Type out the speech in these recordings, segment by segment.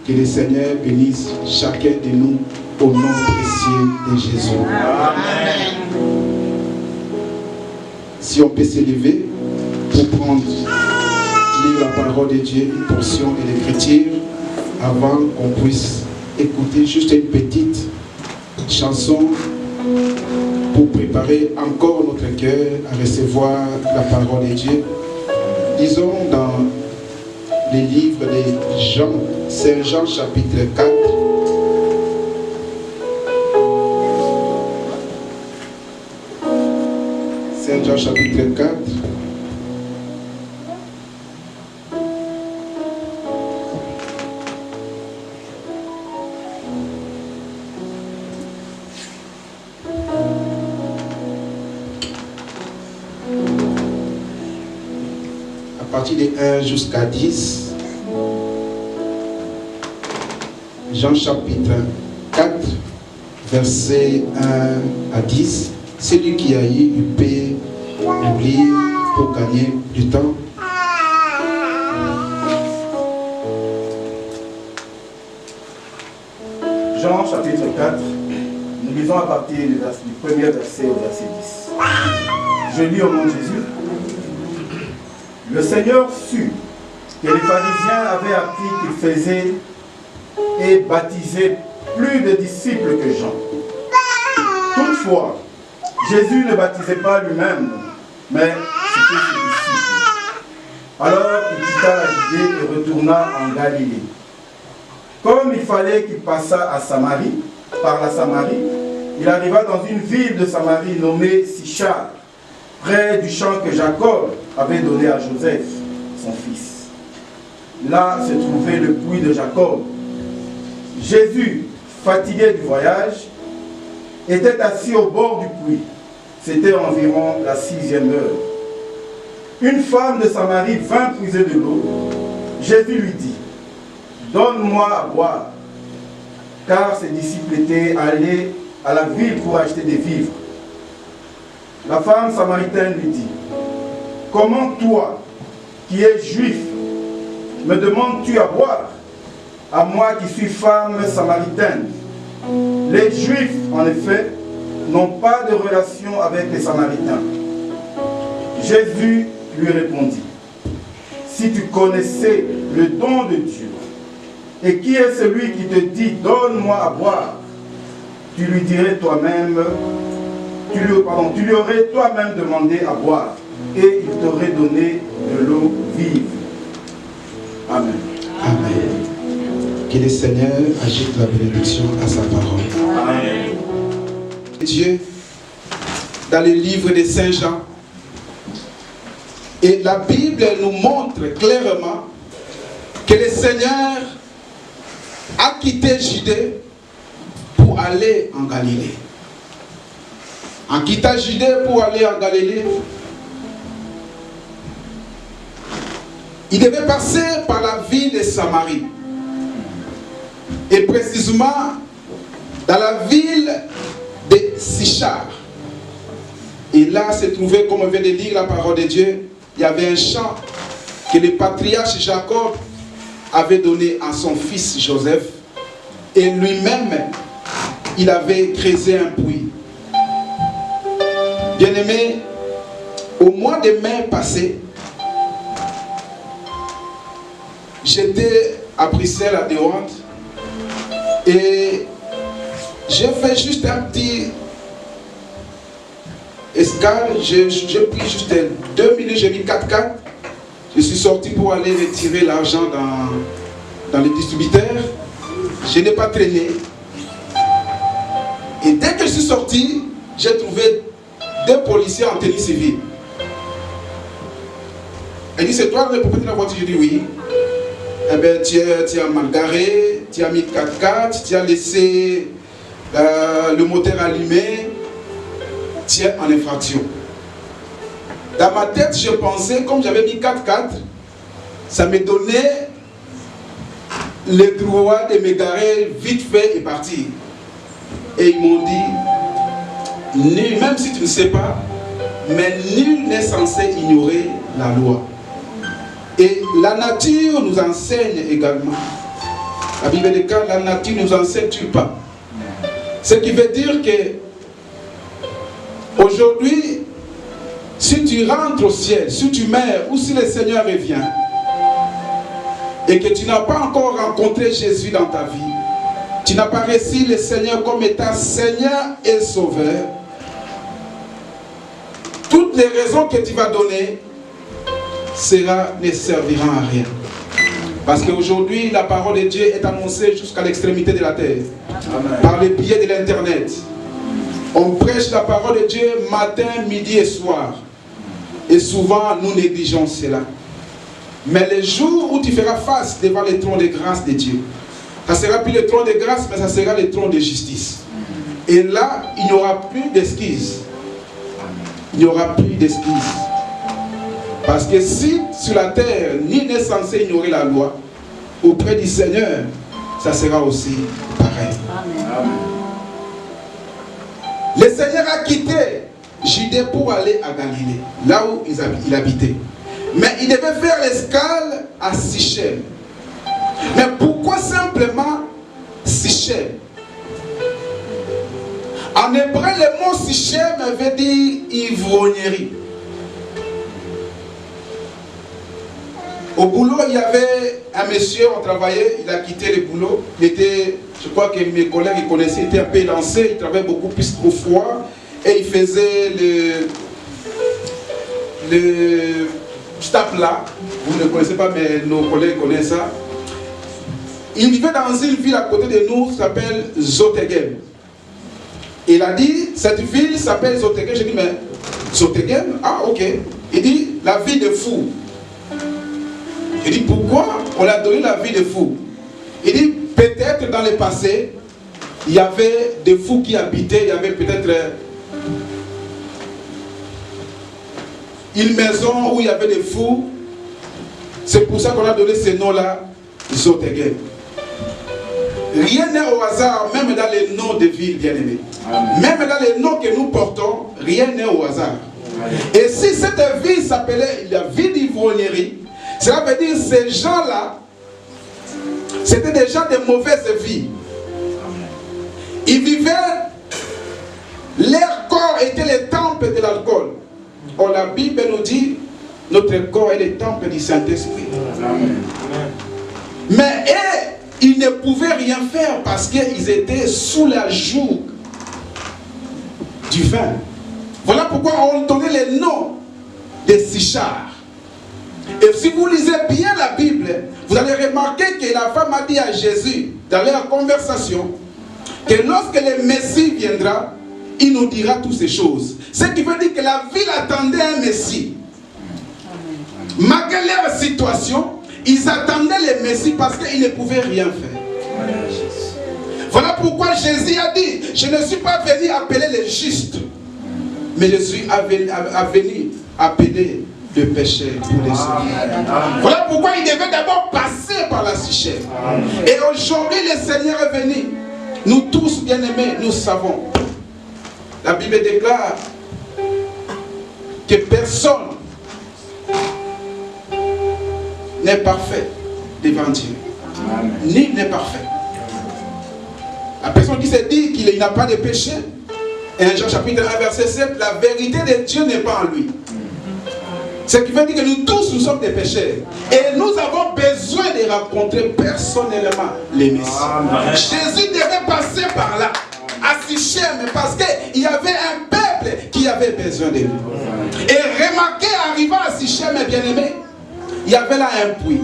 Que le Seigneur bénisse chacun de nous au nom précieux de Jésus. Amen. Si on peut s'élever pour prendre, lire la parole de Dieu, une portion de l'Écriture, avant qu'on puisse écouter juste une petite chanson pour préparer encore notre cœur à recevoir la parole de Dieu. Disons dans les livres de Jean, Saint Jean chapitre 4. Saint Jean chapitre 4. À partir de 1 jusqu'à 10. Jean chapitre 4, verset 1 à 10. Celui qui a eu, il peut lire pour gagner du temps. Jean chapitre 4, nous lisons à partir du premier verset au verset 10. Je lis au nom de Jésus. Le Seigneur sut que les pharisiens avaient appris qu'il faisait et baptisait plus de disciples que Jean. Toutefois, Jésus ne baptisait pas lui-même, mais c'était ses disciples. Alors il quitta la Judée et retourna en Galilée. Comme il fallait qu'il passât à Samarie, par la Samarie, il arriva dans une ville de Samarie nommée Sichar, près du champ que Jacob avait donné à Joseph, son fils. Là se trouvait le puits de Jacob. Jésus, fatigué du voyage, était assis au bord du puits. C'était environ la 6e heure. Une femme de Samarie vint puiser de l'eau. Jésus lui dit, « Donne-moi à boire. » Car ses disciples étaient allés à la ville pour acheter des vivres. La femme samaritaine lui dit, « Comment toi, qui es juif, me demandes-tu à boire, à moi qui suis femme samaritaine? Les Juifs, en effet, n'ont pas de relation avec les Samaritains. » Jésus lui répondit, « Si tu connaissais le don de Dieu, et qui est celui qui te dit, donne-moi à boire, tu lui dirais toi-même, tu lui aurais toi-même demandé à boire, et il t'aurait donné de l'eau vive. » Amen. Amen. Que le Seigneur ajoute la bénédiction à sa parole. Amen. Dieu, dans le livre de Saint Jean, et la Bible nous montre clairement que le Seigneur a quitté Judée pour aller en Galilée. En quittant Judée pour aller en Galilée, il devait passer par la ville de Samarie. Et précisément dans la ville de Sichar. Et là se trouvait, comme on vient de lire la parole de Dieu, il y avait un champ que le patriarche Jacob avait donné à son fils Joseph. Et lui-même, il avait creusé un puits. Bien-aimé, au mois de mai passé, j'étais à Bruxelles, à Deonte, et j'ai fait juste un petit escale. J'ai pris juste 2 minutes, j'ai mis 4x4. Je suis sorti pour aller retirer l'argent dans le distributeur. Je n'ai pas traîné. Et dès que je suis sorti, j'ai trouvé 2 policiers en tenue civile. Elle dit, c'est toi le propriétaire de la voiture? Je dis oui. Eh bien, tu as mal garé, tu as mis 4x4, tu as laissé le moteur allumé, tu es en infraction. Dans ma tête, je pensais, comme j'avais mis 4x4, ça me donnait le droit de me garer vite fait et partir. Et ils m'ont dit, même si tu ne sais pas, mais nul n'est censé ignorer la loi. Et la nature nous enseigne également La Bible déclare, la nature nous enseigne pas. Ce qui veut dire que aujourd'hui, si tu rentres au ciel, si tu meurs ou si le Seigneur revient et que tu n'as pas encore rencontré Jésus dans ta vie, tu n'as pas reçu le Seigneur comme étant Seigneur et Sauveur, toutes les raisons que tu vas donner ne serviront à rien. Parce qu'aujourd'hui, la parole de Dieu est annoncée jusqu'à l'extrémité de la terre. Amen. Par le biais de l'internet. On prêche la parole de Dieu matin, midi et soir. Et souvent, nous négligeons cela. Mais le jour où tu feras face devant le trône de grâce de Dieu, ça sera plus le trône de grâce, mais ça sera le trône de justice. Et là, il n'y aura plus d'excuses. Il n'y aura plus d'excuses. Parce que si sur la terre, nul n'est censé ignorer la loi, auprès du Seigneur, ça sera aussi pareil. Amen. Le Seigneur a quitté Judée pour aller à Galilée, là où il habitait. Mais il devait faire l'escale à Sichem. Mais pourquoi simplement Sichem? En hébreu, le mot Sichem veut dire ivrognerie. Au boulot, il y avait un monsieur, on travaillait, il a quitté le boulot. Il était, je crois que mes collègues ils connaissaient, il était un peu lancé, il travaillait beaucoup plus au froid. Et il faisait le stap là. Vous ne connaissez pas, mais nos collègues connaissent ça. Il vivait dans une ville à côté de nous, qui s'appelle Zotegem. Il a dit, cette ville s'appelle Zotegem. J'ai dit, mais Zotegem? Ah, ok. Il dit, la ville de fou. Il dit, pourquoi on a donné la vie de fou? Il dit, peut-être dans le passé, il y avait des fous qui habitaient, il y avait peut-être une maison où il y avait des fous. C'est pour ça qu'on a donné ce nom-là, Zotegem. Rien n'est au hasard, même dans les noms de villes, bien-aimés. Même dans les noms que nous portons, rien n'est au hasard. Amen. Et si cette ville s'appelait la ville d'ivrognerie, cela veut dire que ces gens-là, c'était des gens de mauvaise vie. Ils vivaient, leur corps était le temple de l'alcool. Or la Bible nous dit, notre corps est le temple du Saint-Esprit. Mais eux, ils ne pouvaient rien faire parce qu'ils étaient sous la joug du vin. Voilà pourquoi on donnait le nom de Sichar. Et si vous lisez bien la Bible, vous allez remarquer que la femme a dit à Jésus, dans leur conversation, que lorsque le Messie viendra, il nous dira toutes ces choses. Ce qui veut dire que la ville attendait un Messie. Malgré leur situation, ils attendaient le Messie parce qu'ils ne pouvaient rien faire. Voilà pourquoi Jésus a dit, je ne suis pas venu appeler les justes, mais je suis venu appeler le péché pour les hommes. Voilà pourquoi il devait d'abord passer par la Sichem. Et aujourd'hui, le Seigneur est venu. Nous tous, bien-aimés, nous savons. La Bible déclare que personne n'est parfait devant Dieu. Ni n'est parfait. La personne qui se dit qu'il n'a pas de péché, et en Jean chapitre 1, verset 7, la vérité de Dieu n'est pas en lui. Ce qui veut dire que nous tous, nous sommes des pécheurs. Et nous avons besoin de rencontrer personnellement les Messies. Jésus devait passer par là, à Sichem, parce qu'il y avait un peuple qui avait besoin de lui. Et remarquez, arrivant à Sichem, bien-aimé, il y avait là un puits.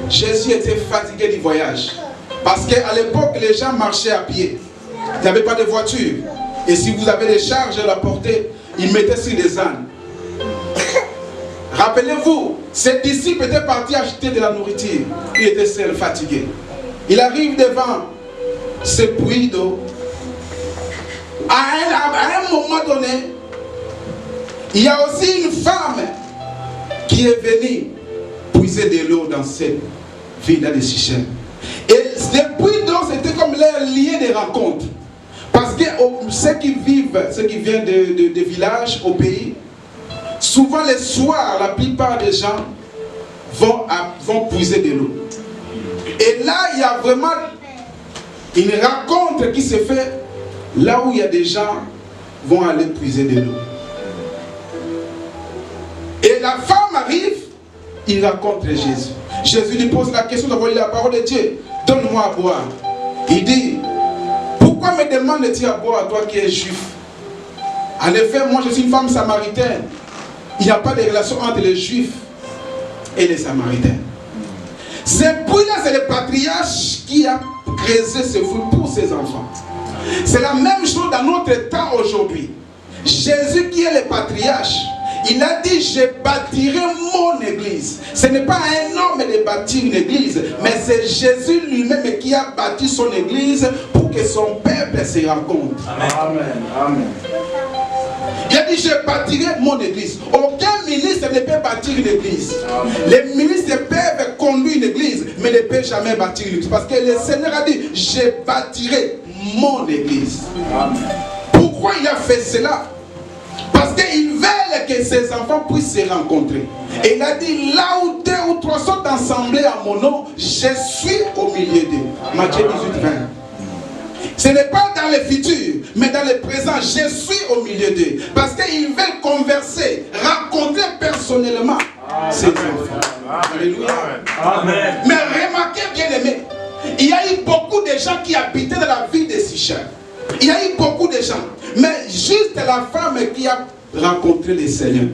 Jésus était fatigué du voyage. Parce qu'à l'époque, les gens marchaient à pied. Il n'y avait pas de voiture. Et si vous avez des charges à la portée, ils mettaient sur des ânes. Rappelez-vous, ses disciples étaient partis acheter de la nourriture. Il était seul, fatigué. Il arrive devant ce puits d'eau. À un moment donné, il y a aussi une femme qui est venue puiser de l'eau dans cette ville de Sichem. Et ces puits d'eau, c'était comme leur lien de rencontre. Parce que ceux qui viennent de villages au pays, souvent les soirs, la plupart des gens vont puiser de l'eau. Et là, il y a vraiment Une rencontre qui se fait là où il y a des gens qui vont aller puiser de l'eau. Et la femme arrive, il rencontre Jésus. Jésus lui pose la question d'avoir la parole de Dieu. Donne-moi à boire. Il dit, pourquoi me demandes-tu à boire, toi qui es juif? En effet, moi je suis une femme samaritaine. Il n'y a pas de relation entre les juifs et les samaritains. C'est le patriarche qui a creusé ce fruit pour ses enfants. C'est la même chose dans notre temps aujourd'hui. Jésus qui est le patriarche, il a dit, je bâtirai mon église. Ce n'est pas un homme de bâtir une église, mais c'est Jésus lui-même qui a bâti son église pour que son peuple se rencontre. Amen. Amen. Il a dit, je bâtirai mon église. Aucun ministre ne peut bâtir une église. Amen. Les ministres peuvent conduire une église, mais ne peuvent jamais bâtir une église. Parce que le Seigneur a dit, je bâtirai mon église. Amen. Pourquoi il a fait cela? Parce qu'il veut que ses enfants puissent se rencontrer. Et il a dit, là où 2 ou 3 sont assemblés à mon nom, je suis au milieu d'eux. Matthieu 18, 20. Ce n'est pas dans le futur, mais dans le présent, je suis au milieu d'eux. Parce qu'ils veulent converser, rencontrer personnellement ses enfants. Alléluia. Amen. Mais remarquez bien aimé, il y a eu beaucoup de gens qui habitaient dans la ville de Sichem. Il y a eu beaucoup de gens. Mais juste la femme qui a rencontré le Seigneur.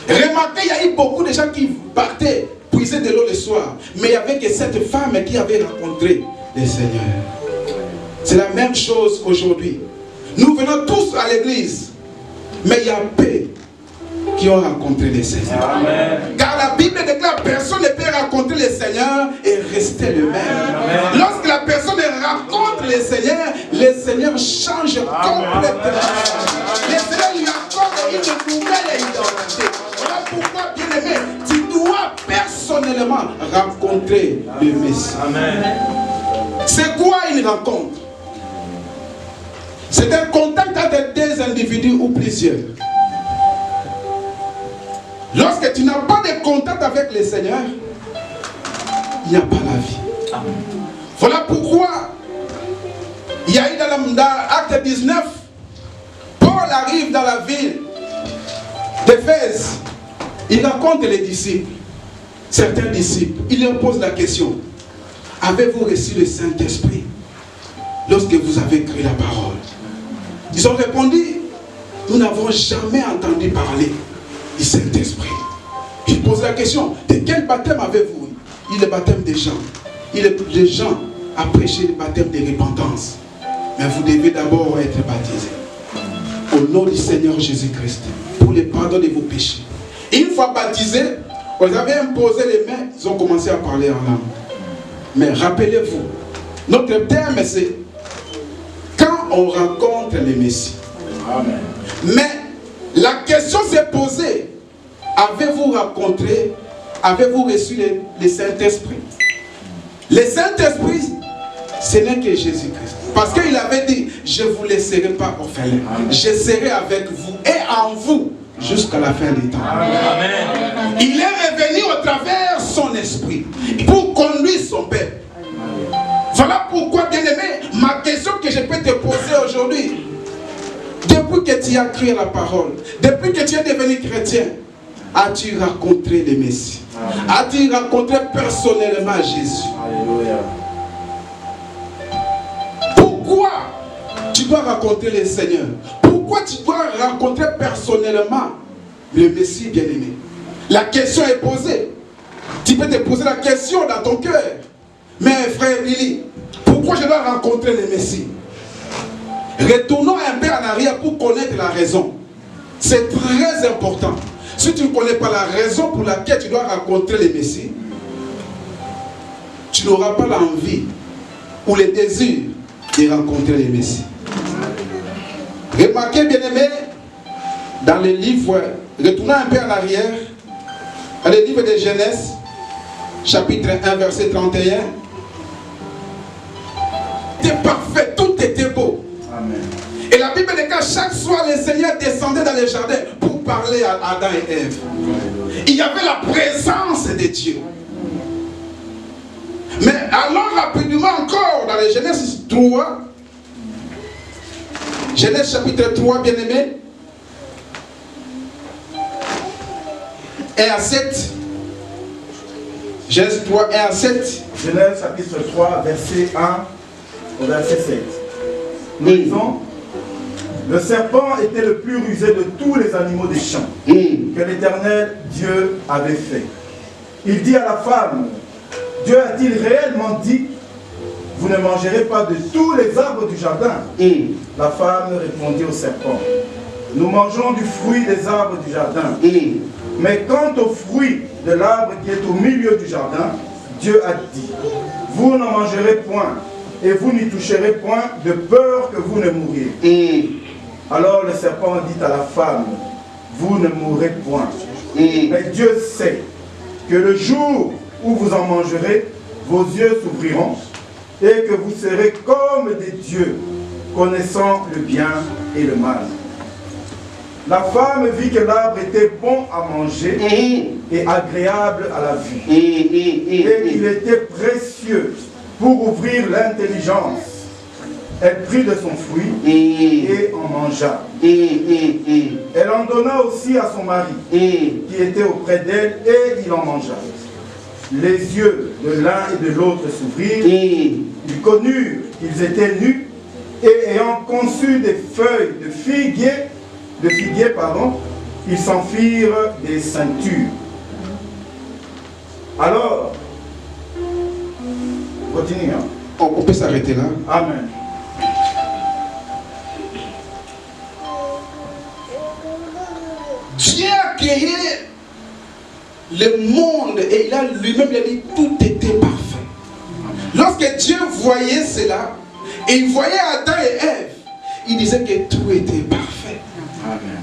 Remarquez, il y a eu beaucoup de gens qui partaient puiser de l'eau le soir. Mais il n'y avait que cette femme qui avait rencontré le Seigneur. C'est la même chose aujourd'hui. Nous venons tous à l'église. Mais il y a peu qui ont rencontré le Seigneur. Amen. Car la Bible déclare, personne ne peut rencontrer le Seigneur et rester le même. Amen. Lorsque la personne rencontre le Seigneur change complètement. Le Seigneur lui accorde une nouvelle identité. Voilà pourquoi, bien aimé, tu dois personnellement rencontrer le Messie. Amen. C'est quoi une rencontre? C'est un contact entre 2 individus ou plusieurs. Lorsque tu n'as pas de contact avec le Seigneur, il n'y a pas la vie. Amen. Voilà pourquoi il y a eu dans Acte 19, Paul arrive dans la ville d'Éphèse. Il rencontre les disciples, certains disciples. Il leur pose la question, avez-vous reçu le Saint-Esprit lorsque vous avez cru la parole? Ils ont répondu, nous n'avons jamais entendu parler du Saint-Esprit. Il pose la question, de quel baptême avez-vous? Il est le baptême des gens. Les gens a prêché le baptême de repentance. Mais vous devez d'abord être baptisés au nom du Seigneur Jésus-Christ pour le pardon de vos péchés. Une fois baptisés, vous avez imposé les mains, ils ont commencé à parler en langue. Mais rappelez-vous, notre terme c'est quand on rencontre le Messie. Amen. Mais la question s'est posée, avez-vous rencontré, avez-vous reçu le Saint-Esprit? Le Saint-Esprit, ce n'est que Jésus-Christ. Parce qu'il avait dit, je ne vous laisserai pas orphelin. Je serai avec vous et en vous jusqu'à la fin des temps. Amen. Il est revenu au travers son esprit pour conduire son peuple. Voilà pourquoi, bien-aimé, ma question que je peux te poser aujourd'hui, depuis que tu as cru la parole, depuis que tu es devenu chrétien, as-tu rencontré le Messie? As-tu rencontré personnellement Jésus? Alléluia. Pourquoi tu dois rencontrer le Seigneur? Pourquoi tu dois rencontrer personnellement le Messie bien-aimé? La question est posée. Tu peux te poser la question dans ton cœur. Mais frère Billy, pourquoi je dois rencontrer le Messie? Retournons un peu en arrière pour connaître la raison. C'est très important. Si tu ne connais pas la raison pour laquelle tu dois rencontrer le Messie, tu n'auras pas l'envie ou le désir de rencontrer le Messie. Remarquez bien aimé, dans le livre, retournons un peu en arrière, dans le livre de Genèse, chapitre 1, verset 31. C'était parfait, tout était beau. Amen. Et la Bible dit qu'à chaque soir, le Seigneur descendait dans le jardin pour parler à Adam et Ève. Il y avait la présence de Dieu. Mais allons rapidement encore dans les Genèse 3. Genèse chapitre 3, bien-aimé. Et à 7. Genèse 3, 1 à 7. Genèse chapitre 3, verset 1 au verset 7. Nous lisons: le serpent était le plus rusé de tous les animaux des champs que l'Éternel Dieu avait fait. Il dit à la femme: Dieu a-t-il réellement dit, vous ne mangerez pas de tous les arbres du jardin? La femme répondit au serpent: nous mangeons du fruit des arbres du jardin. Mais quant au fruit de l'arbre qui est au milieu du jardin, Dieu a dit: vous n'en mangerez point, et vous n'y toucherez point, de peur que vous ne mouriez. Alors le serpent dit à la femme: vous ne mourrez point. Mais Dieu sait que le jour où vous en mangerez, vos yeux s'ouvriront, et que vous serez comme des dieux, connaissant le bien et le mal. La femme vit que l'arbre était bon à manger et agréable à la vue, et qu'il était précieux pour ouvrir l'intelligence. Elle prit de son fruit et en mangea. Elle en donna aussi à son mari, qui était auprès d'elle, et il en mangea. Les yeux de l'un et de l'autre s'ouvrirent, ils connurent qu'ils étaient nus, et ayant conçu des feuilles de figuier, ils s'en firent des ceintures. Alors, continue. On peut s'arrêter là. Amen. Dieu a créé le monde et il a lui-même dit tout était parfait. Lorsque Dieu voyait cela, et il voyait Adam et Ève, il disait que tout était parfait. Amen.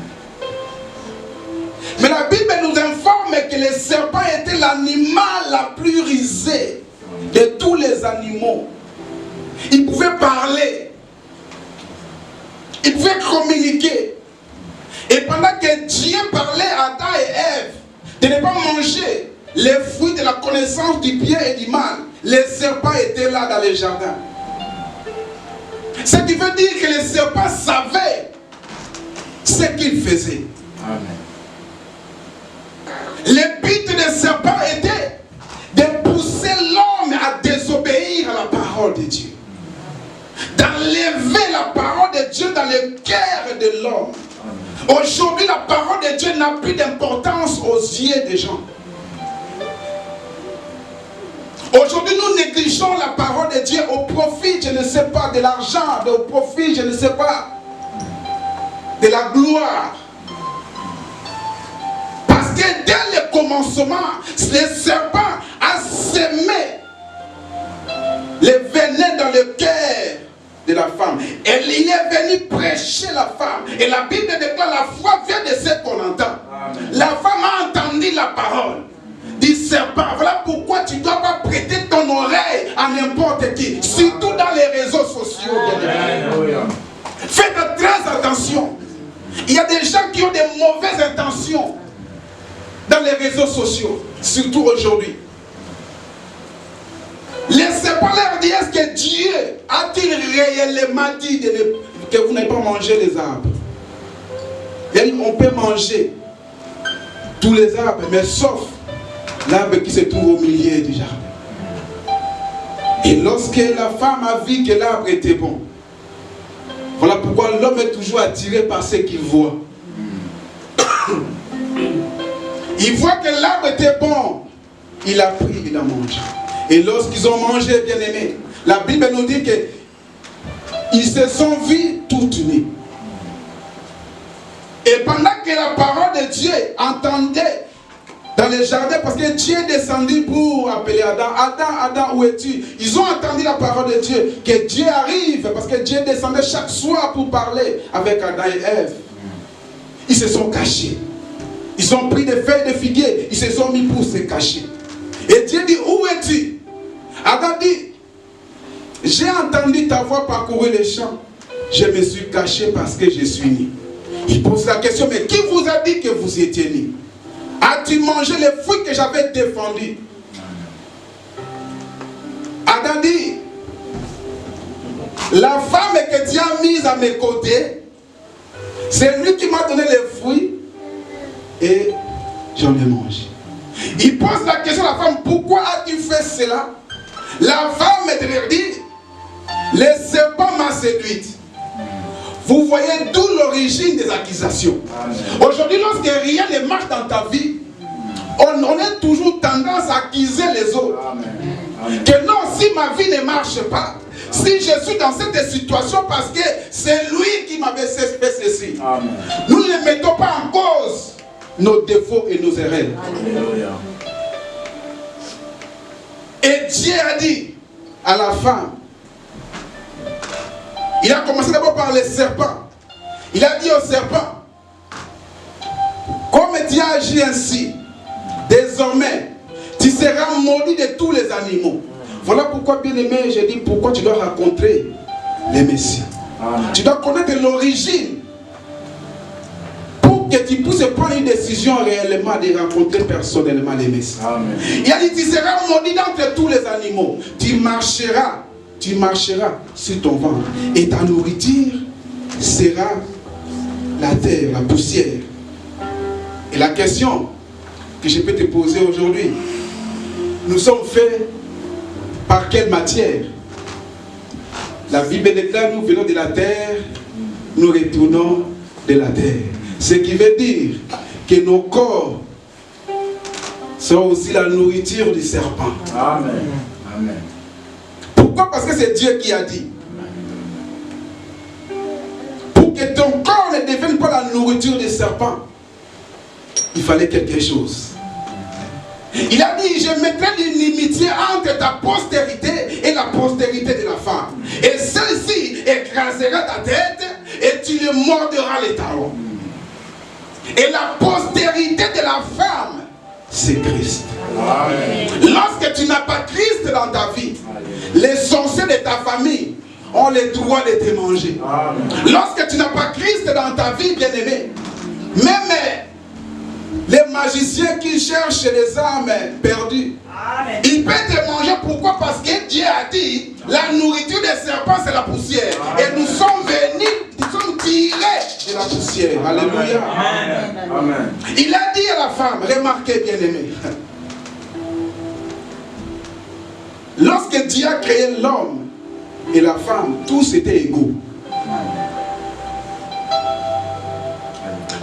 Mais la Bible nous informe que le serpent était l'animal la plus rusé de tous les animaux. Il pouvait parler, il pouvait communiquer. Et pendant que Dieu parlait à Adam et Ève de ne pas manger les fruits de la connaissance du bien et du mal, les serpents étaient là dans les jardins. Ce qui veut dire que les serpents savaient ce qu'ils faisaient. Amen. Le but des serpents était de pousser l'homme à désobéir à la parole de Dieu, d'enlever la parole de Dieu dans le cœur de l'homme. Aujourd'hui, la parole de Dieu n'a plus d'importance aux yeux des gens. Aujourd'hui, nous négligeons la parole de Dieu au profit, je ne sais pas, de l'argent, au profit, je ne sais pas, de la gloire. Parce que dès le commencement, le serpent a semé le venin dans le cœur de la femme. Et il est venu prêcher la femme. Et la Bible déclare: la foi vient de ce qu'on entend. Amen. La femme a entendu la parole du serpent. Voilà pourquoi tu ne dois pas prêter ton oreille à n'importe qui, surtout dans les réseaux sociaux. Faites très attention. Il y a des gens qui ont des mauvaises intentions dans les réseaux sociaux, surtout aujourd'hui. Les serpents leur disent: est-ce que Dieu a-t-il réellement dit que vous n'avez pas mangé les arbres? Et on peut manger tous les arbres, mais sauf l'arbre qui se trouve au milieu du jardin. Et lorsque la femme a vu que l'arbre était bon, voilà pourquoi l'homme est toujours attiré par ce qu'il voit. Il voit que l'arbre était bon, il a pris, il a mangé. Et lorsqu'ils ont mangé, bien aimé, la Bible nous dit qu'ils se sont vus tout unis. Et pendant que la parole de Dieu entendait dans le jardin, parce que Dieu est descendu pour appeler Adam: Adam, Adam, où es-tu? Ils ont entendu la parole de Dieu, que Dieu arrive, parce que Dieu descendait chaque soir pour parler avec Adam et Ève. Ils se sont cachés. Ils ont pris des feuilles de figuier, ils se sont mis pour se cacher. Et Dieu dit: où es-tu? Adam dit: j'ai entendu ta voix parcourir les champs. Je me suis caché parce que je suis né. Il pose la question: mais qui vous a dit que vous étiez né? As-tu mangé les fruits que j'avais défendus? a dit, la femme que Dieu a mise à mes côtés, c'est lui qui m'a donné les fruits et j'en ai mangé. Il pose la question à la femme, pourquoi as-tu fait cela? La femme leur dit, le serpent m'a séduite. Vous voyez d'où l'origine des accusations. Aujourd'hui, lorsque rien ne marche dans ta vie, on a toujours tendance à accuser les autres. Amen. Que non, si ma vie ne marche pas, si je suis dans cette situation parce que c'est lui qui m'avait fait ceci. Amen. Nous ne mettons pas en cause nos défauts et nos erreurs. Alléluia. Et Dieu a dit à la femme, il a commencé d'abord par les serpents. Il a dit au serpent, comme Dieu agit ainsi, désormais, tu seras maudit de tous les animaux. Voilà pourquoi, bien-aimé, j'ai dit pourquoi tu dois rencontrer les Messies. Amen. Tu dois connaître l'origine pour que tu puisses prendre une décision réellement de rencontrer personnellement les Messies. Amen. Il a dit, tu seras maudit d'entre tous les animaux. Tu marcheras sur ton ventre. Et ta nourriture sera la terre, la poussière. Et la question que je peux te poser aujourd'hui, nous sommes faits par quelle matière? La Bible déclare, nous venons de la terre, nous retournons de la terre. Ce qui veut dire que nos corps sont aussi la nourriture du serpent. Amen. Amen. Pourquoi? Parce que c'est Dieu qui a dit. Pour que ton corps ne devienne pas la nourriture du serpent, il fallait quelque chose. Il a dit, je mettrai l'inimitié entre ta postérité et la postérité de la femme. Et celle-ci écrasera ta tête et tu lui mordras les talons. Et la postérité de la femme, c'est Christ. Amen. Lorsque tu n'as pas Christ dans ta vie, les sorciers de ta famille ont le droit de te manger. Amen. Lorsque tu n'as pas Christ dans ta vie, bien-aimé, même les magiciens qui cherchent les âmes perdues, amen, ils peuvent te manger. Pourquoi? Parce que Dieu a dit, la nourriture des serpents, c'est la poussière. Amen. Et nous sommes venus, nous sommes tirés de la poussière. Amen. Alléluia. Amen. Amen. Il a dit à la femme, remarquez bien aimé, lorsque Dieu a créé l'homme et la femme, tous étaient égaux.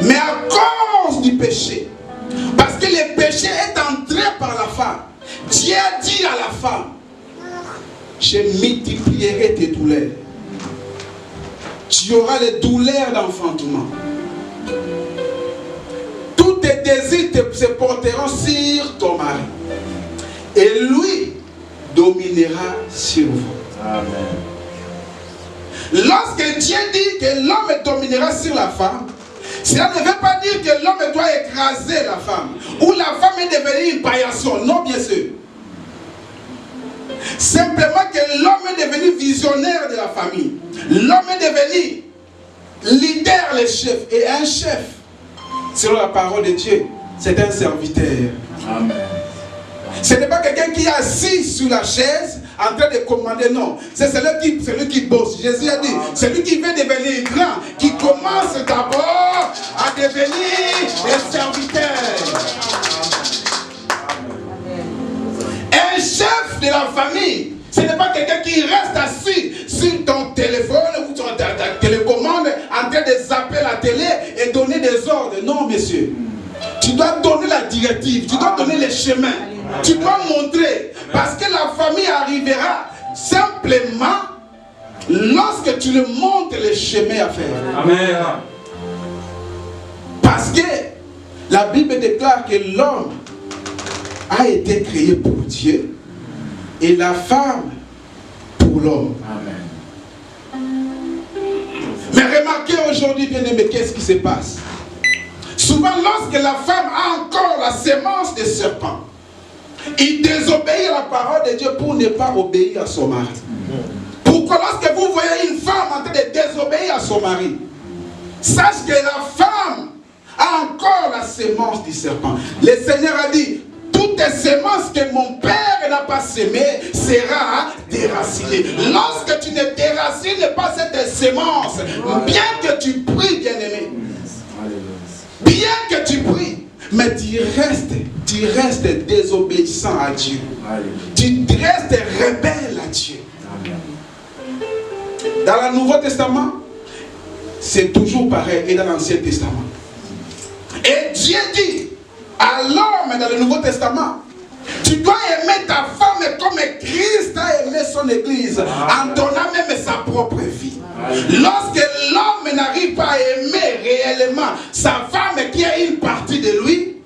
Mais à cause du péché, parce que le péché est entré par la femme, Dieu a dit à la femme, je multiplierai tes douleurs. Tu auras les douleurs d'enfantement. Tous tes désirs se porteront sur ton mari. Et lui dominera sur vous. Amen. Lorsque Dieu dit que l'homme dominera sur la femme, cela ne veut pas dire que l'homme doit écraser la femme ou la femme est devenue une paillasson. Non, bien sûr. Simplement que l'homme est devenu visionnaire de la famille. L'homme est devenu leader, le chef. Et un chef, selon la parole de Dieu, c'est un serviteur. Amen. Ce n'est pas quelqu'un qui est assis sur la chaise en train de commander, non. C'est celui qui bosse. Jésus a dit, celui qui veut devenir grand, qui commence d'abord à devenir un serviteur. Un chef de la famille, ce n'est pas quelqu'un qui reste assis sur ton téléphone ou sur ta télécommande en train de zapper la télé et donner des ordres. Non, monsieur. Tu dois donner la directive, tu dois donner les chemins. Tu dois montrer, parce que la famille arrivera simplement lorsque tu lui montres les chemins à faire. Amen. Parce que la Bible déclare que l'homme a été créé pour Dieu et la femme pour l'homme. Amen. Mais remarquez aujourd'hui, bien aimé, qu'est-ce qui se passe? Souvent, lorsque la femme a encore la sémence des serpents, il désobéit à la parole de Dieu pour ne pas obéir à son mari. Pourquoi lorsque vous voyez une femme en train de désobéir à son mari, sache que la femme a encore la sémence du serpent. Le Seigneur a dit, tous Toutes les semences que mon Père n'a pas semées sera déracinée. Lorsque tu ne déracines pas cette semence, bien que tu pries, bien-aimé, bien que tu pries, mais tu restes désobéissant à Dieu. Tu restes rebelle à Dieu. Dans le Nouveau Testament, c'est toujours pareil, et dans l'Ancien Testament. Et Dieu dit à l'homme dans le Nouveau Testament, tu dois aimer ta femme comme Christ a aimé son Église, en donnant même sa propre vie. Lorsque l'homme n'arrive pas à aimer réellement sa femme qui est une partie de lui,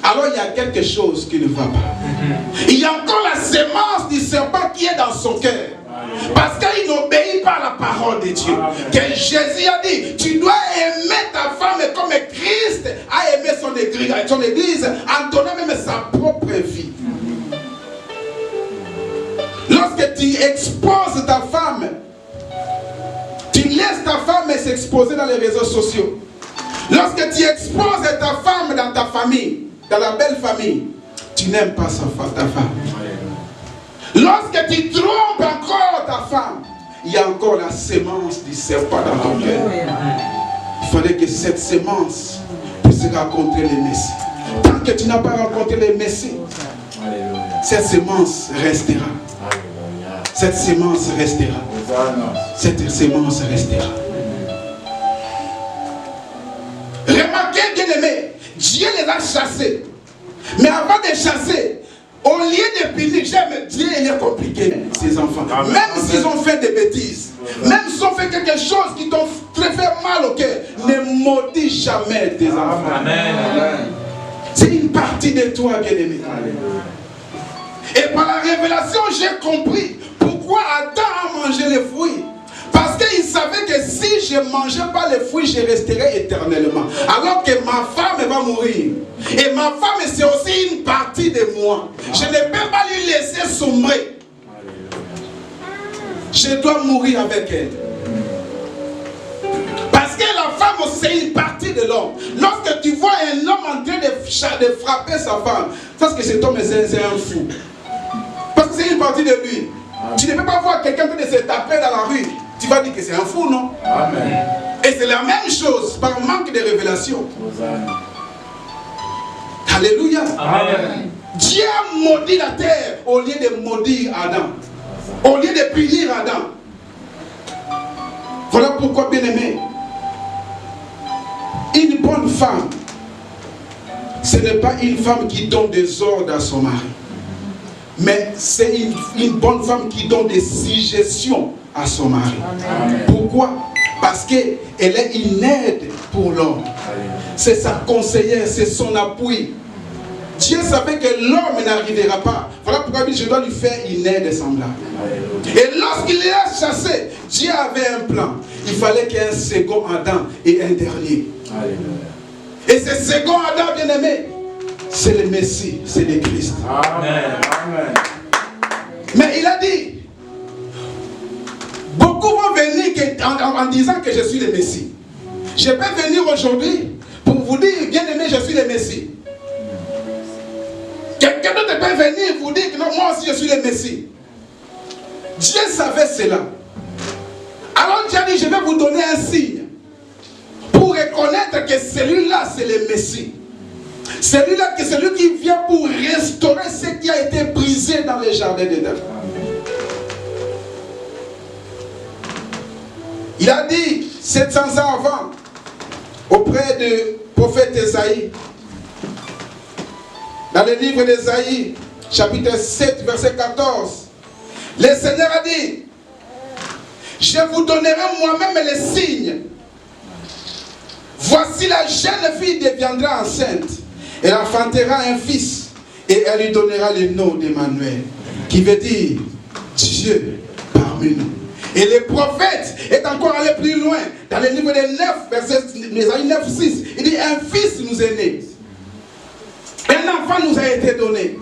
alors il y a quelque chose qui ne va pas. Il y a encore la sémence du serpent qui est dans son cœur. Parce qu'il n'obéit pas à la parole de Dieu. Que Jésus a dit, tu dois aimer ta femme comme Christ a aimé son Église en donnant même sa propre vie. Lorsque tu exposes ta femme, tu laisses ta femme s'exposer dans les réseaux sociaux. Lorsque tu exposes ta femme dans ta famille, dans la belle famille, tu n'aimes pas ta femme. Lorsque tu trompes encore ta femme, il y a encore la sémence du serpent dans ton cœur. Il fallait que cette sémence puisse rencontrer le Messie. Tant que tu n'as pas rencontré le Messie, cette sémence restera. Cette sémence restera. Cette sémence restera. Remarquez, bien aimé, Dieu les a chassés. Mais avant de chasser, au lieu de punir, Dieu il est compliqué, ces enfants. Amen. Même s'ils ont fait des bêtises, même s'ils ont fait quelque chose qui t'ont fait mal au cœur, ne maudis jamais tes enfants. C'est une partie de toi, bien-aimé. Et par la révélation, j'ai compris pourquoi Adam a mangé les fruits. Parce qu'il savait que si je ne mangeais pas les fruits, je resterais éternellement. Alors que ma femme va mourir. Et ma femme, c'est aussi une partie de moi. Je ne peux pas lui laisser sombrer. Je dois mourir avec elle. Parce que la femme, c'est une partie de l'homme. Lorsque tu vois un homme en train de frapper sa femme, parce que cet homme, c'est un fou. Parce que c'est une partie de lui. Tu ne peux pas voir quelqu'un qui se taper dans la rue. Tu vas dire que c'est un fou, non? Amen. Et c'est la même chose par manque de révélation. Alléluia. Amen. Dieu a maudit la terre au lieu de maudire Adam. Au lieu de punir Adam. Voilà pourquoi, bien aimé, une bonne femme, ce n'est pas une femme qui donne des ordres à son mari. Mais c'est une bonne femme qui donne des suggestions à son mari. Amen. Pourquoi? Parce qu'elle est une aide pour l'homme. C'est sa conseillère, c'est son appui. Dieu savait que l'homme n'arrivera pas. Voilà pourquoi je dois lui faire une aide semblable. Et lorsqu'il l'a chassé, Dieu avait un plan. Il fallait qu'il y ait un second Adam et un dernier. Et ce second Adam, bien aimé, c'est le Messie, c'est le Christ. Amen. Mais il a dit, beaucoup vont venir en disant que je suis le Messie. Je peux venir aujourd'hui pour vous dire, bien aimé, je suis le Messie. Quelqu'un d'autre peut venir vous dire que non, moi aussi je suis le Messie. Dieu savait cela. Alors Dieu a dit, je vais vous donner un signe pour reconnaître que celui-là c'est le Messie. Celui-là, c'est celui qui vient pour restaurer ce qui a été brisé dans le jardin d'Éden. Il a dit 700 ans avant, auprès du prophète Ésaïe, dans le livre d'Ésaïe, chapitre 7, verset 14, le Seigneur a dit, je vous donnerai moi-même les signes. Voici la jeune fille deviendra enceinte. Elle enfantera un fils et elle lui donnera le nom d'Emmanuel, qui veut dire Dieu parmi nous. Et le prophète est encore allé plus loin. Dans le livre de 9, verset 9, 6, il dit un fils nous est né. Un enfant nous a été donné.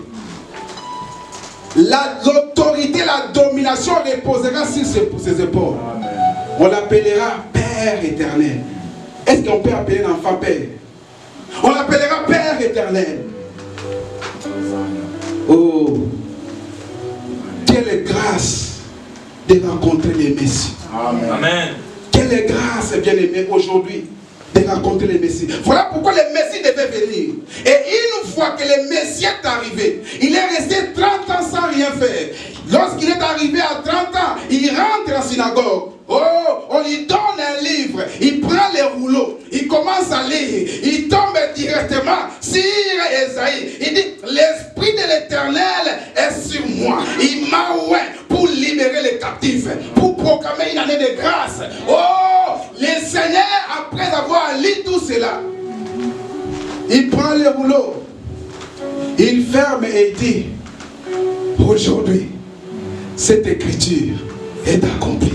L'autorité, la domination reposera sur ses épaules. Amen. On l'appellera Père éternel. Est-ce qu'on peut appeler un enfant Père? On l'appellera Père éternel. Oh, quelle grâce de rencontrer les Messies. Amen. Quelle grâce, bien-aimé, aujourd'hui, de rencontrer les Messies. Voilà pourquoi le Messie devait venir. Et une fois que le Messie est arrivé, il est resté 30 ans sans rien faire. Lorsqu'il est arrivé à 30 ans, il rentre à la synagogue. Oh, on lui donne un livre, il prend les rouleaux, il commence à lire, il tombe directement sur Ésaïe. Il dit, l'Esprit de l'Éternel est sur moi. Il m'a oint pour libérer les captifs, pour proclamer une année de grâce. Oh, le Seigneur, après avoir lu tout cela, il prend les rouleaux, il ferme et il dit, aujourd'hui, cette écriture est accomplie.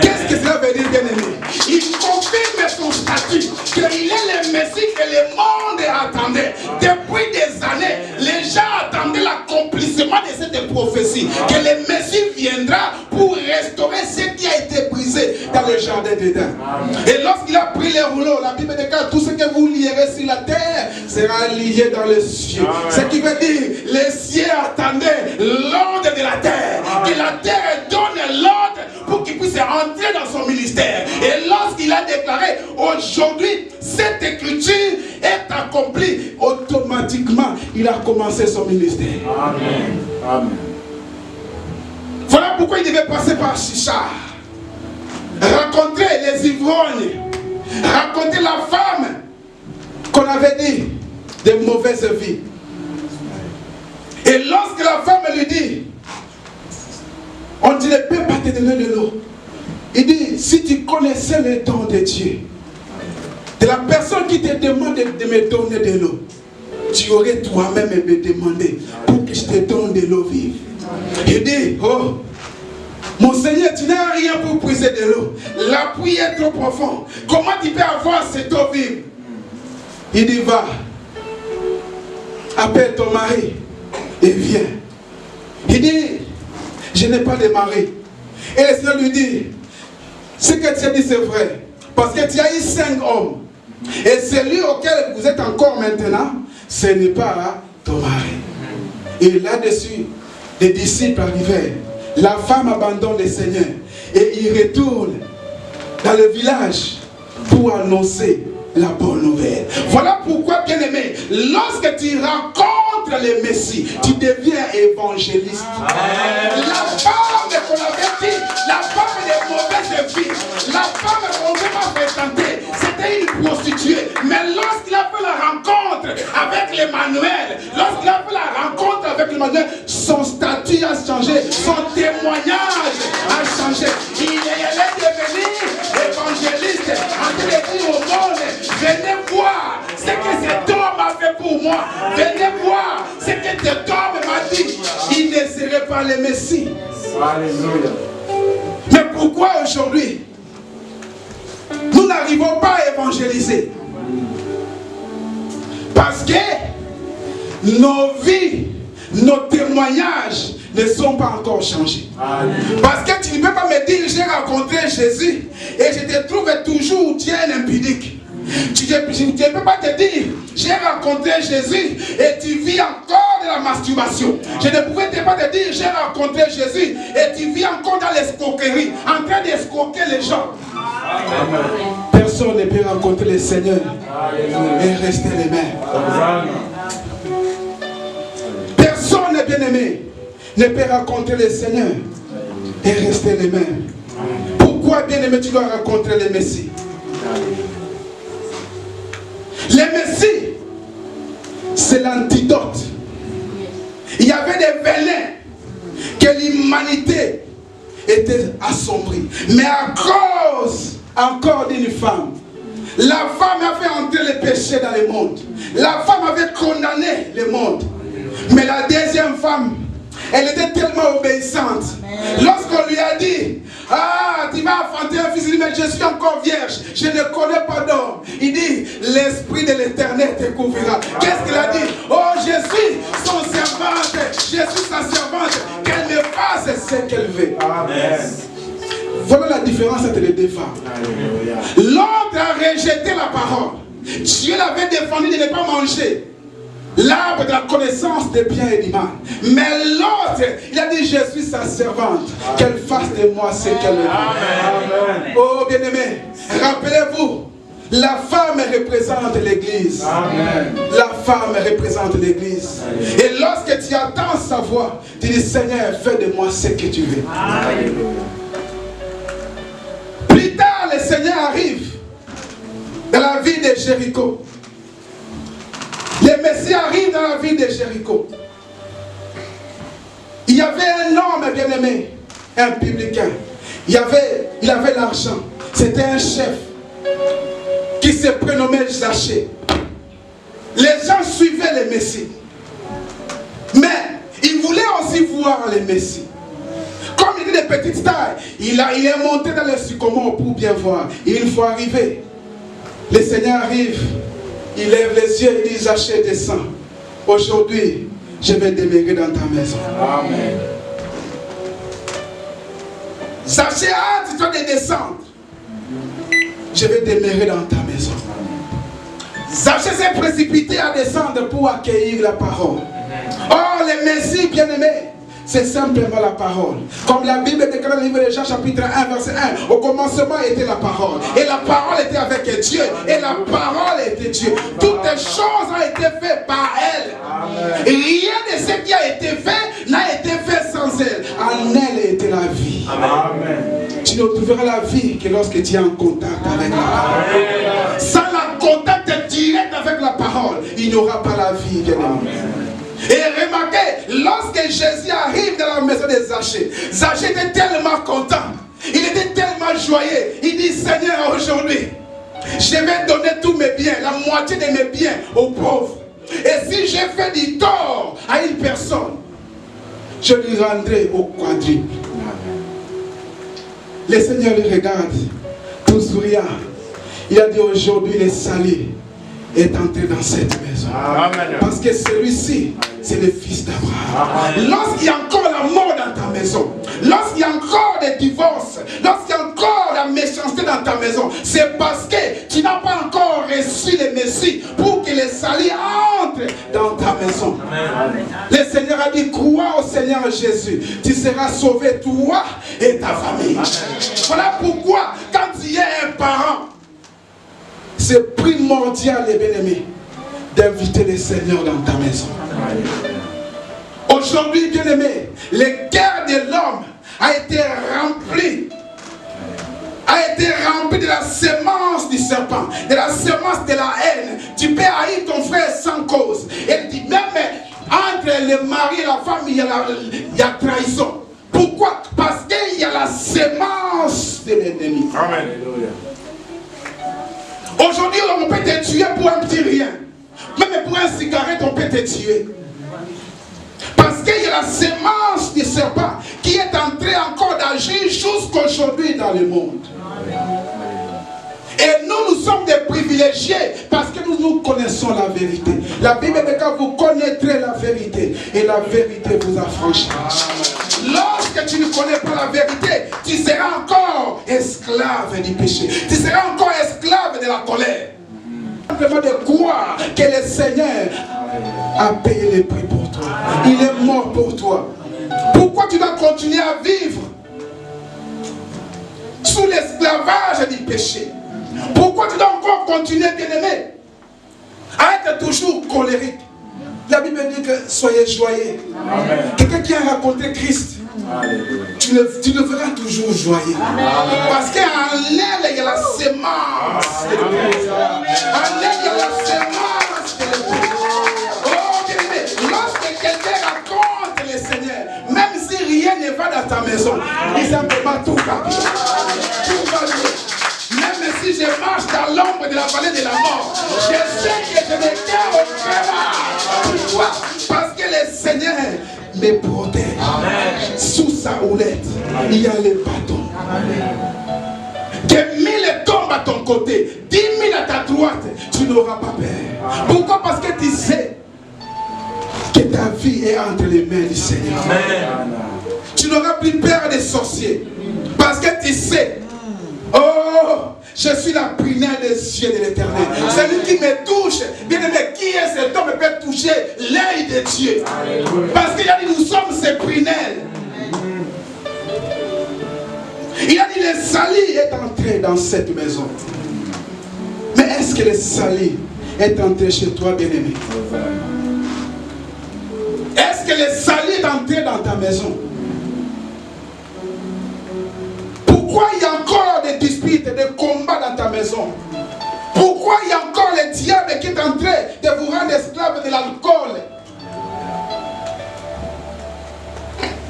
Qu'est-ce que cela veut dire, bien-aimé? Il confirme son statut, qu'il est le Messie que le monde attendait. Depuis des années, les gens attendaient l'accomplissement de cette prophétie, que le Messie viendra pour restaurer ce qui a été brisé dans le jardin d'Éden. Et lorsqu'il a pris les rouleaux, la Bible déclare, tout ce que vous lierez sur la terre sera lié dans les cieux. Ce qui veut dire, les cieux attendaient l'ordre de la terre, que la terre donne l'ordre pour qu'il puisse entrer dans son ministère. Et lorsqu'il a déclaré, aujourd'hui, cette écriture est accomplie, automatiquement, il a commencé son ministère. Amen. Amen. Voilà pourquoi il devait passer par Chichar, rencontrer les ivrognes, rencontrer la femme qu'on avait dit de mauvaise vie. Et lorsque la femme lui dit, on dit, ne peut pas te donner de l'eau. Il dit, si tu connaissais les dons de Dieu, de la personne qui te demande de me donner de l'eau, tu aurais toi-même me demandé pour que je te donne de l'eau vive. Il dit, oh, mon Seigneur, tu n'as rien pour puiser de l'eau. La pluie est trop profonde. Comment tu peux avoir cette eau vive? Il dit, va, appelle ton mari et viens. Il dit, je n'ai pas de mari. Et le Seigneur lui dit, ce que tu as dit c'est vrai. Parce que tu as eu 5 hommes. Et celui auquel vous êtes encore maintenant, ce n'est pas ton mari. Et là-dessus, les disciples arrivèrent. La femme abandonne le Seigneur. Et il retourne dans le village pour annoncer la bonne nouvelle. Voilà pourquoi, bien-aimé, lorsque tu rencontres le Messie, tu deviens évangéliste. La femme qu'on avait dit, la femme de mauvaise vie, la femme qu'on devait fréquenter, c'était une prostituée. Mais lorsqu'il a fait la rencontre avec l'Emmanuel, lorsqu'il a fait la rencontre avec l'Emmanuel, son statut a changé, son témoignage a changé. Il est devenu évangéliste, en train de dire au monde, venez voir ce que cet homme a fait pour moi. Venez voir ce que cet homme m'a dit. Il ne serait pas le Messie. Alléluia. Mais pourquoi aujourd'hui nous n'arrivons pas à évangéliser? Parce que nos vies, nos témoignages ne sont pas encore changés. Parce que tu ne peux pas me dire j'ai rencontré Jésus et je te trouve toujours tu es un impudique. Tu ne peux pas te dire j'ai rencontré Jésus et tu vis encore de la masturbation. Je ne pouvais pas te dire j'ai rencontré Jésus et tu vis encore dans l'escroquerie, en train d'escroquer les gens. Personne ne peut rencontrer le Seigneur et rester les mêmes. Personne n'est bien aimé ne peut rencontrer le Seigneur et rester les mêmes. Pourquoi bien aimé tu dois rencontrer le Messie? Le Messie, c'est l'antidote. Il y avait des venins que l'humanité était assombrie. Mais à cause encore d'une femme, la femme a fait entrer le péché dans le monde. La femme avait condamné le monde. Mais la deuxième femme, elle était tellement obéissante. Lorsqu'on lui a dit, ah, tu vas enfanter un fils, il dit, mais je suis encore vierge, je ne connais pas d'homme. Il dit, l'Esprit de l'Éternel te couvrira. Qu'est-ce qu'il a dit? Oh, je suis son servante, je suis sa servante, qu'elle me fasse ce qu'elle veut. Amen. Voilà la différence entre les deux femmes. L'autre a rejeté la parole. Dieu l'avait défendu de ne pas manger l'arbre de la connaissance des biens et du mal. Mais l'autre, il a dit, je suis sa servante. Qu'elle fasse de moi ce qu'elle veut. Oh bien-aimé, rappelez-vous, la femme représente l'église. La femme représente l'église. Et lorsque tu attends sa voix, tu dis, Seigneur, fais de moi ce que tu veux. Plus tard, le Seigneur arrive dans la ville de Jéricho. Le Messie arrive dans la ville de Jéricho. Il y avait un homme bien-aimé, un publicain. Il avait l'argent. C'était un chef qui se prénommait Zachée. Les gens suivaient le Messie. Mais ils voulaient aussi voir le Messie. Comme il était de petite taille, il est monté dans le sycomore pour bien voir. Et une fois arrivé, le Seigneur arrive. Il lève les yeux et dit, Zachée, descends. Aujourd'hui, je vais demeurer dans ta maison. Amen. Zachée, tu dois descendre. Je vais demeurer dans ta maison. Zachée s'est précipité à descendre pour accueillir la parole. Oh, le Messie bien-aimé, c'est simplement la parole. Comme la Bible déclare dans le livre de Jean chapitre 1 verset 1. Au commencement était la parole. Et la parole était avec Dieu. Et la parole était Dieu. Toutes les choses ont été faites par elle. Amen. Rien de ce qui a été fait n'a été fait sans elle. En elle était la vie. Amen. Tu ne trouveras la vie que lorsque tu es en contact avec la parole. Sans la contact direct avec la parole, il n'y aura pas la vie, bien-aimé. Et remarquez, lorsque Jésus arrive dans la maison de Zachée, Zachée était tellement content, il était tellement joyeux. Il dit, Seigneur, aujourd'hui, je vais donner tous mes biens, la moitié de mes biens aux pauvres. Et si j'ai fait du tort à une personne, je lui rendrai au quadruple. Le Seigneur le regarde, tout souriant. Il a dit, aujourd'hui, le salut est entré dans cette maison. Amen. Parce que celui-ci, c'est le fils d'Abraham. Lorsqu'il y a encore la mort dans ta maison, lorsqu'il y a encore des divorces, lorsqu'il y a encore la méchanceté dans ta maison, c'est parce que tu n'as pas encore reçu le Messie pour que le salut entre dans ta maison. Amen. Le Seigneur a dit, crois au Seigneur Jésus, tu seras sauvé toi et ta famille. Amen. Voilà pourquoi quand il y a un parent, c'est primordial, les bien-aimés, d'inviter le Seigneur dans ta maison. Aujourd'hui, bien-aimés, le cœur de l'homme a été rempli de la semence du serpent, de la semence de la haine. Tu peux haïr ton frère sans cause. Et dit, même entre le mari et la femme, il y a trahison. Pourquoi? Parce qu'il y a la semence de l'ennemi. Amen. Aujourd'hui, on peut te tuer pour un petit rien. Même pour un cigarette, on peut te tuer. Parce qu'il y a la semence du serpent qui est en train encore d'agir jusqu'aujourd'hui dans le monde. Et nous sommes des privilégiés parce que nous connaissons la vérité. La Bible dit que vous connaîtrez la vérité et la vérité vous affranchira. Lorsque tu ne connais pas la vérité, tu seras encore esclave du péché. Tu seras encore esclave de la colère. Simplement de croire que le Seigneur a payé le prix pour toi. Il est mort pour toi. Pourquoi tu dois continuer à vivre sous l'esclavage du péché? Pourquoi tu dois encore continuer, bien-aimé, à être toujours colérique? La Bible dit que soyez joyeux. Quelqu'un qui a rencontré Christ, tu le verras toujours joyeux. Parce qu'en elle, il y a la semence. En elle, il y a la semence. Oh, bien-aimé, lorsque quelqu'un raconte le Seigneur, même si rien ne va dans ta maison, il simplement tout va bien. Tout va bien. Même si je marche dans l'ombre de la vallée de la mort, je sais que je n'ai qu'un au cœur. Pourquoi? Parce que le Seigneur me protège. Amen. Sous sa houlette, il y a les bâtons. Que 1000 tombent à ton côté, 10 000 à ta droite, tu n'auras pas peur. Pourquoi? Parce que tu sais que ta vie est entre les mains du Seigneur. Amen. Tu n'auras plus peur des sorciers. Parce que tu sais, oh, je suis la prunelle des yeux de l'Éternel. Celui qui me touche, bien aimé, qui est cet homme peut toucher Dieu, l'œil de Dieu. Parce qu'il a dit, nous sommes ses prunelles. Il a dit, le salut est entré dans cette maison. Mais est-ce que le salut est entré chez toi, bien-aimé? Est-ce que le salut est entré dans ta maison? Pourquoi il y a encore des disputes, des combats dans ta maison? Pourquoi il y a encore le diable qui est en train de vous rendre esclave de l'alcool?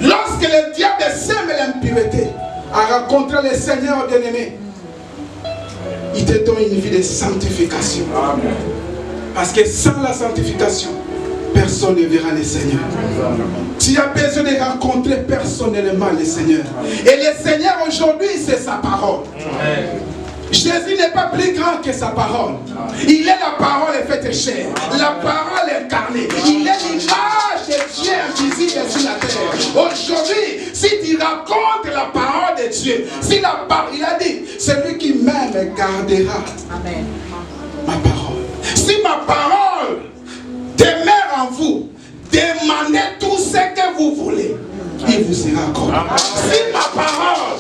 Lorsque le diable sème l'impureté, a rencontré le Seigneur bien-aimé, il te donne une vie de sanctification. Amen. Parce que sans la sanctification, personne ne verra le Seigneur. Tu as besoin de rencontrer personnellement le Seigneur. Et le Seigneur aujourd'hui, c'est sa parole. Amen. Jésus n'est pas plus grand que sa parole. Il est la parole faite chair, la parole incarnée. Il est l'image de Dieu invisible sur la terre. Aujourd'hui, si tu racontes la parole de Dieu, si la parole, il a dit, celui qui m'aime gardera Amen. Ma parole. Si ma parole demeure en vous, demandez tout ce que vous voulez. Il vous sera accordé. Si ma parole,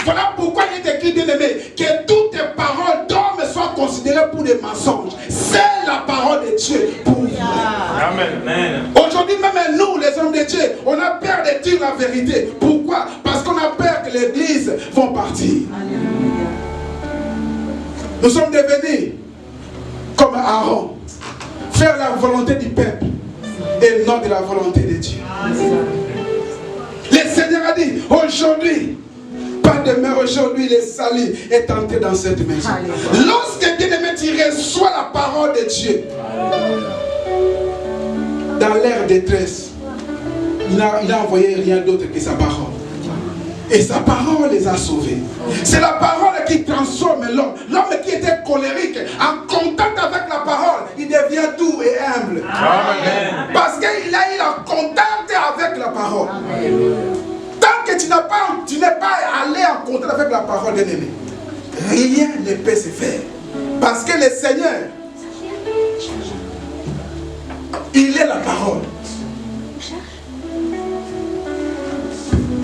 voilà pourquoi il est écrit, bien-aimé, que toutes tes paroles d'hommes soient considérées pour des mensonges. C'est la parole de Dieu pour vous. Amen. Aujourd'hui, même nous, les hommes de Dieu, on a peur de dire la vérité. Pourquoi? Parce qu'on a peur que l'église va partir. Nous sommes devenus comme Aaron, faire la volonté du peuple et non de la volonté de Dieu. Le Seigneur a dit, aujourd'hui, pas demain, aujourd'hui, le salut est entré dans cette maison. Lorsque bien-aimé, tu reçois la parole de Dieu, dans leur détresse, il n'a envoyé rien d'autre que sa parole. Et sa parole les a sauvés. C'est la parole qui transforme l'homme. L'homme qui était colérique, en contact avec la parole, il devient doux et humble. Amen. Parce qu'il a eu un contact avec la parole. Amen. Tant que tu n'es pas allé en contact avec la parole de l'ennemi, rien ne peut se faire. Parce que le Seigneur, il est la parole.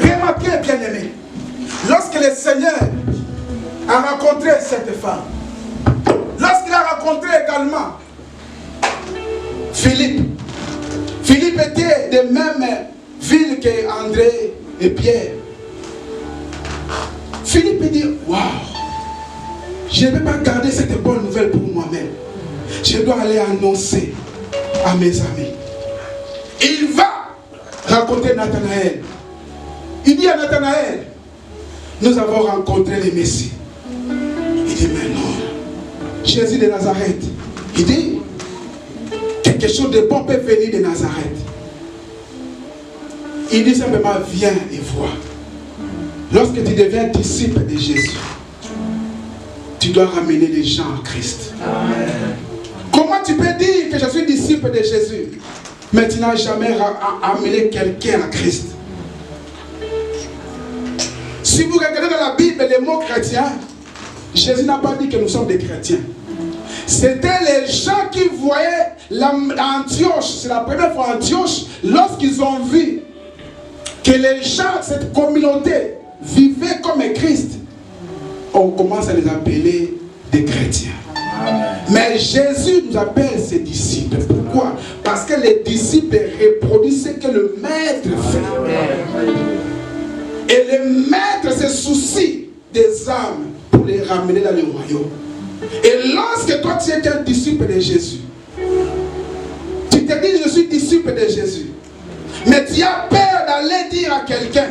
Remarquez, bien-aimé, lorsque le Seigneur a rencontré cette femme, lorsqu'il a rencontré également Philippe était de même ville que André et Pierre. Philippe dit, waouh, je ne vais pas garder cette bonne nouvelle pour moi-même. Je dois aller annoncer à mes amis. Il va rencontrer Nathanaël. Il dit à Nathanaël, nous avons rencontré le Messie. Il dit, mais non, Jésus de Nazareth. Il dit, quelque chose de bon peut venir de Nazareth. Il dit simplement, viens et vois. Lorsque tu deviens disciple de Jésus, tu dois ramener les gens à Christ. Amen. Comment tu peux dire que je suis disciple de Jésus, mais tu n'as jamais amené quelqu'un à Christ? Si vous regardez dans la Bible les mots chrétiens, Jésus n'a pas dit que nous sommes des chrétiens. C'était les gens qui voyaient Antioche, c'est la première fois Antioche, lorsqu'ils ont vu que les gens, cette communauté, vivaient comme Christ, on commence à les appeler des chrétiens. Amen. Mais Jésus nous appelle ses disciples. Pourquoi? Parce que les disciples reproduisent ce que le maître fait. Amen. Et le maître se soucie des âmes pour les ramener dans le royaume. Et lorsque toi tu es un disciple de Jésus, tu te dis je suis disciple de Jésus, mais tu as peur d'aller dire à quelqu'un,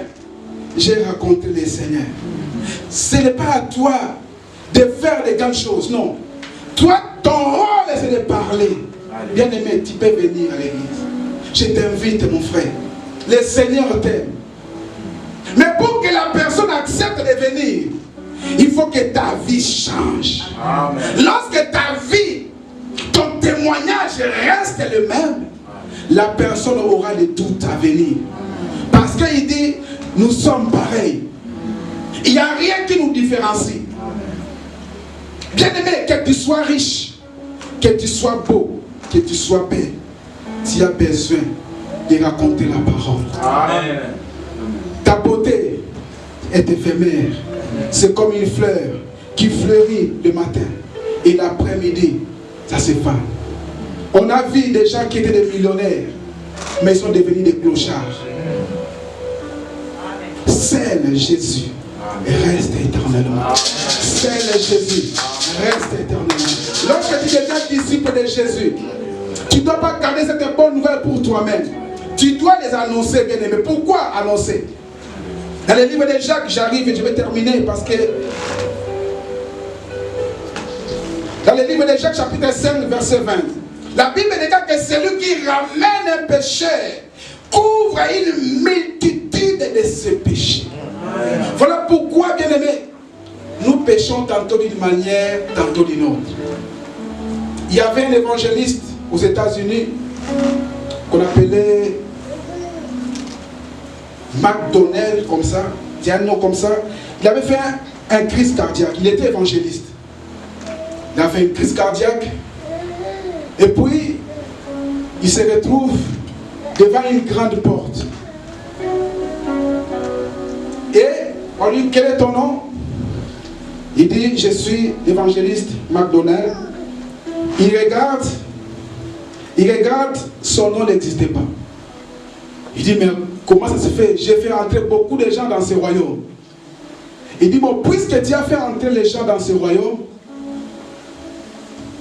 j'ai rencontré le Seigneur. Ce n'est pas à toi de faire de grandes choses, non. Toi, ton rôle c'est de parler. Bien aimé, tu peux venir à l'église. Je t'invite mon frère. Le Seigneur t'aime. Mais pour que la personne accepte de venir, il faut que ta vie change. Amen. Lorsque ta vie, ton témoignage reste le même, la personne aura des doutes à venir. Parce qu'il dit, nous sommes pareils. Il n'y a rien qui nous différencie. Bien aimé, que tu sois riche, que tu sois beau, que tu sois belle, tu as besoin de raconter la parole. Amen. Ta beauté est éphémère. C'est comme une fleur qui fleurit le matin et l'après-midi, ça s'effane. On a vu des gens qui étaient des millionnaires, mais ils sont devenus des clochards. Seul Jésus reste éternellement. Seul Jésus reste éternellement. Lorsque tu deviens disciple de Jésus, tu ne dois pas garder cette bonne nouvelle pour toi-même. Tu dois les annoncer, bien aimé. Pourquoi annoncer? Dans le livre de Jacques, j'arrive et je vais terminer parce que dans le livre de Jacques, chapitre 5, verset 20, la Bible déclare que celui qui ramène un pécheur couvre une multitude de ses péchés. Voilà pourquoi, bien aimé, nous péchons tantôt d'une manière, tantôt d'une autre. Il y avait un évangéliste aux États-Unis qu'on appelait McDonnell, comme ça, il y a un nom comme ça. Il avait fait un crise cardiaque. Il était évangéliste. Il a fait une crise cardiaque. Et puis, il se retrouve devant une grande porte. Et on lui dit, quel est ton nom? Il dit, je suis l'évangéliste McDonnell. Il regarde, son nom n'existait pas. Il dit, mais comment ça se fait? J'ai fait entrer beaucoup de gens dans ce royaume. Il dit, bon, puisque tu as fait entrer les gens dans ce royaume,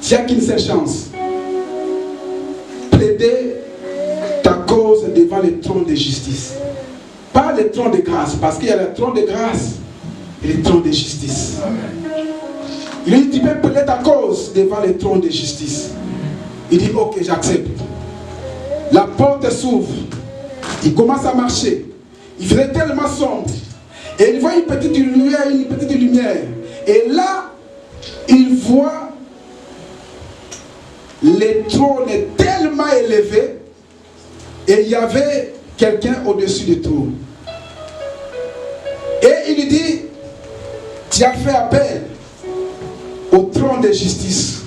tu n'as qu'une seule chance. Plaider ta cause devant le trône de justice. Pas le trône de grâce, parce qu'il y a le trône de grâce et le trône de justice. Amen. Il dit, tu peux plaider ta cause devant le trône de justice. Il dit, ok, j'accepte. La porte s'ouvre. Il commence à marcher. Il faisait tellement sombre. Et il voit une petite lumière. Et là, il voit le trône tellement élevé. Et il y avait quelqu'un au-dessus du trône. Et il lui dit, tu as fait appel au trône de justice.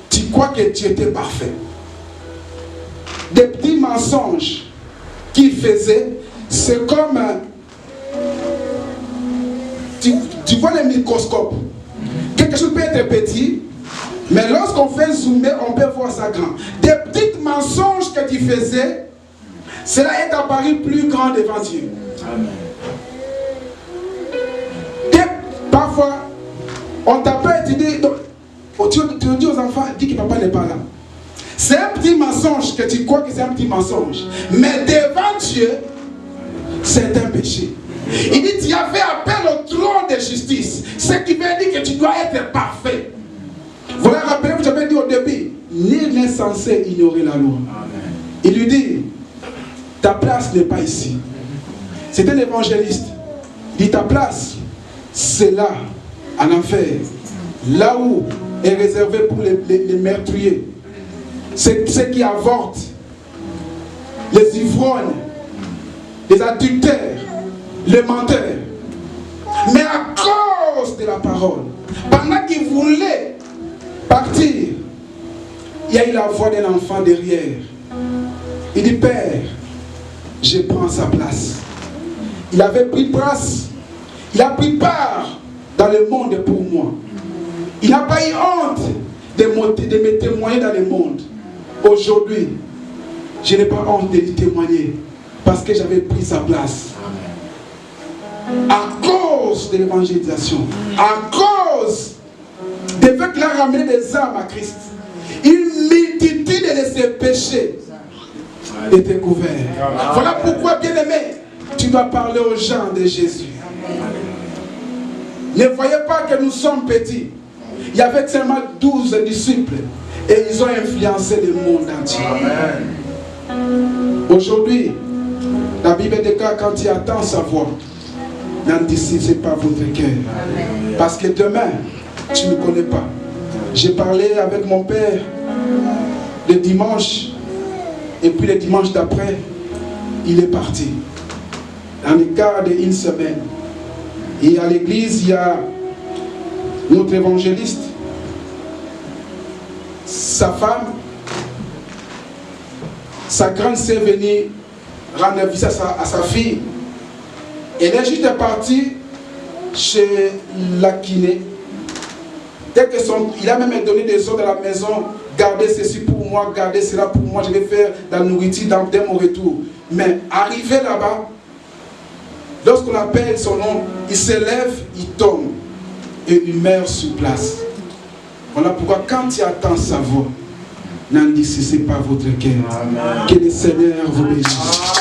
Tu crois que tu étais parfait. Des petits mensonges qu'il faisait, c'est comme tu vois le microscope. Quelque chose peut être petit, mais lorsqu'on fait zoomer, on peut voir ça grand. Des petits mensonges que tu faisais, cela est apparu plus grand devant Dieu. Amen. Parfois, on t'appelle, tu dis aux enfants, dis que papa n'est pas là. C'est un petit mensonge que tu crois que c'est un petit mensonge. Mais devant Dieu, c'est un péché. Il dit, tu as fait appel au trône de justice. Ce qui veut dire que tu dois être parfait. Voilà, rappelez-vous, j'avais dit au début, nul n'est censé ignorer la loi. Amen. Il lui dit, ta place n'est pas ici. C'est un évangéliste. Il dit, ta place, c'est là, en enfer. Là où est réservé pour les meurtriers. C'est ceux qui avortent, les ivrognes, les adultères, les menteurs. Mais à cause de la parole, pendant qu'il voulait partir, il y a eu la voix d'un enfant derrière. Il dit, Père, je prends sa place. Il avait pris place, il a pris part dans le monde pour moi. Il n'a pas eu honte de me témoigner dans le monde. Aujourd'hui, je n'ai pas honte de lui témoigner parce que j'avais pris sa place. À cause de l'évangélisation, à cause du fait qu'il a ramené des âmes à Christ, une multitude de ses péchés étaient couverts. Voilà pourquoi, bien-aimé, tu dois parler aux gens de Jésus. Ne voyez pas que nous sommes petits. Il y avait seulement 12 disciples et ils ont influencé le monde entier. Amen. Aujourd'hui, la Bible déclare quand tu attends sa voix, n'anticipez pas votre cœur. Parce que demain, tu ne connais pas. J'ai parlé avec mon père le dimanche et puis le dimanche d'après, il est parti. Dans le quart d'une semaine. Et à l'église, il y a notre évangéliste, sa femme, sa grande sœur venue rendre visite à sa fille. Et là, juste est parti chez la kiné. Dès que il a même donné des ordres à la maison, gardez ceci pour moi, gardez cela pour moi, je vais faire la nourriture dès mon retour. Mais arrivé là-bas, lorsqu'on appelle son nom, il se lève, il tombe et il meurt sur place. Voilà pourquoi quand tu attends sa voix, n'en dissipez pas votre cœur. Que le Seigneur vous bénisse.